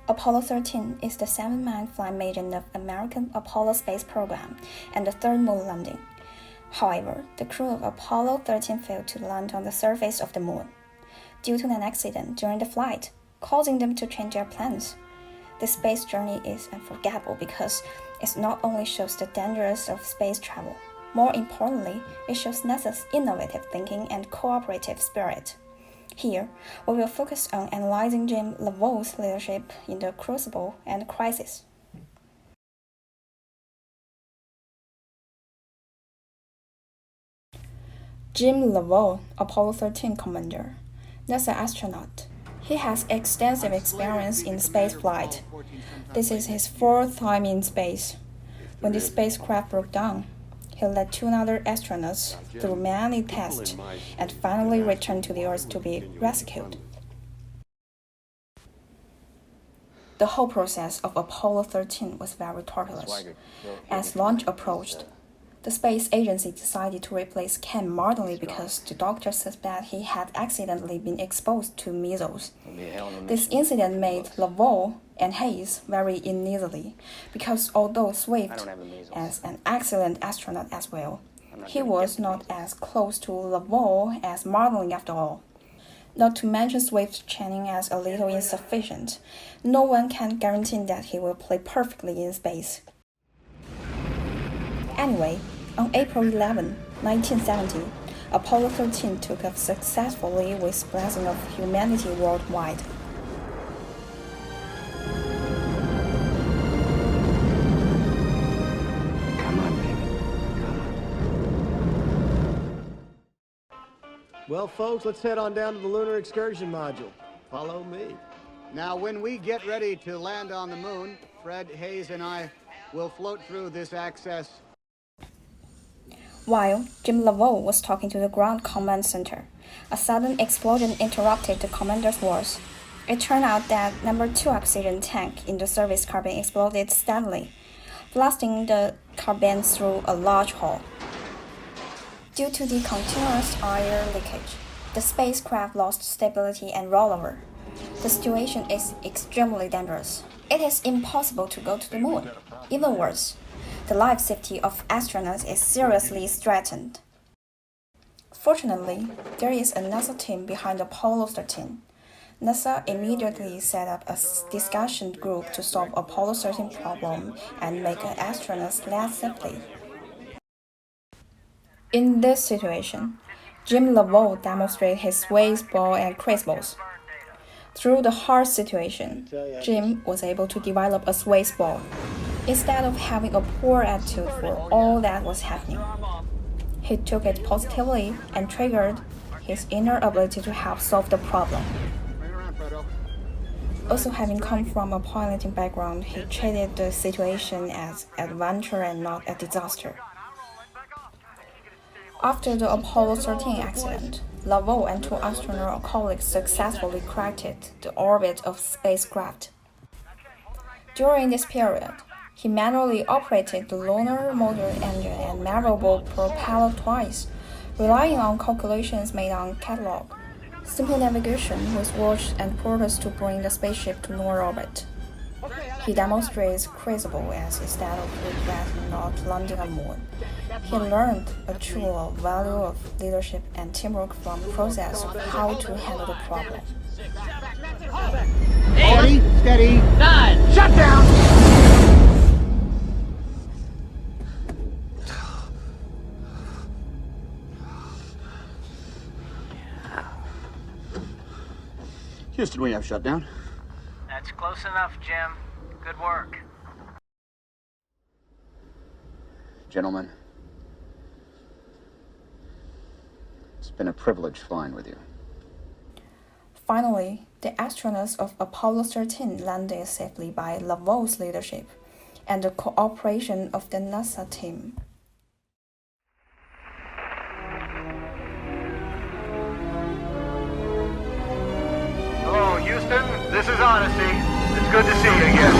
Apollo 13 is the seventh-man flight mission of American Apollo space program and the third moon landing. However, the crew of Apollo 13 failed to land on the surface of the moon due to an accident during the flight, causing them to change their plans. The space journey is unforgettable because it not only shows the dangers of space travel, more importantly, it shows NASA's innovative thinking and cooperative spirit. Here, we will focus on analyzing Jim Lovell's leadership in the crucible and crisis. Jim Lovell, Apollo 13 commander, NASA astronaut. He has extensive experience in spaceflight. This is his fourth time in space. When the spacecraft broke down, he led two other astronauts through many tests and finally returned to the Earth to be rescued. The whole process of Apollo 13 was very turbulent. As launch approached, the space agency decided to replace Ken Martinelli because the doctor suspected he had accidentally been exposed to measles. This incident made Lovell and Hayes very uneasy because although Swift is an excellent astronaut as well, he was not as close to Lovell as Martinelli after all. Not to mention Swift's training as a little insufficient, no one can guarantee that he will play perfectly in space. Anyway, on April 11, 1970, Apollo 13 took off successfully with blessing of humanity worldwide. Come on, baby. Come on. Well, folks, let's head on down to the lunar excursion module. Follow me. Now, when we get ready to land on the moon, Fred, Hayes, and I will float through this access. While Jim Lovell was talking to the ground command center, a sudden explosion interrupted the commander's words. It turned out that number 2 oxygen tank in the service cabin exploded steadily, blasting the cabin through a large hole. Due to the continuous air leakage, the spacecraft lost stability and rolled over. The situation is extremely dangerous. It is impossible to go to the moon. Even worse, the life safety of astronauts is seriously threatened. Fortunately, there is a NASA team behind Apollo 13. NASA immediately set up a discussion group to solve Apollo 13 problem and make astronauts land safely. In this situation, Jim Lovell demonstrated his baseball and crazeballs. Through the hard situation, Jim was able to develop a sway ball. Instead of having a poor attitude for all that was happening, he took it positively and triggered his inner ability to help solve the problem. Also, having come from a piloting background, he treated the situation as adventure and not a disaster. After the Apollo 13 accident, Lovell and 2 astronaut colleagues successfully cracked the orbit of spacecraft. During this period, he manually operated the lunar motor engine and maneuverable propeller twice, relying on calculations made on catalog. Simple navigation with watch and portals to bring the spaceship to lunar orbit. He demonstrates crucible as instead of regretting not landing on the moon. He learned a true value of leadership and teamwork from the process of how to handle the problem. Steady, steady. 9. Shut down! Houston, we have shutdown. That's close enough, Jim. Good work. Gentlemen, it's been a privilege flying with you. Finally, the astronauts of Apollo 13 landed safely by Lovell's leadership and the cooperation of the NASA team. Hello, Houston. This is Odyssey. It's good to see you again.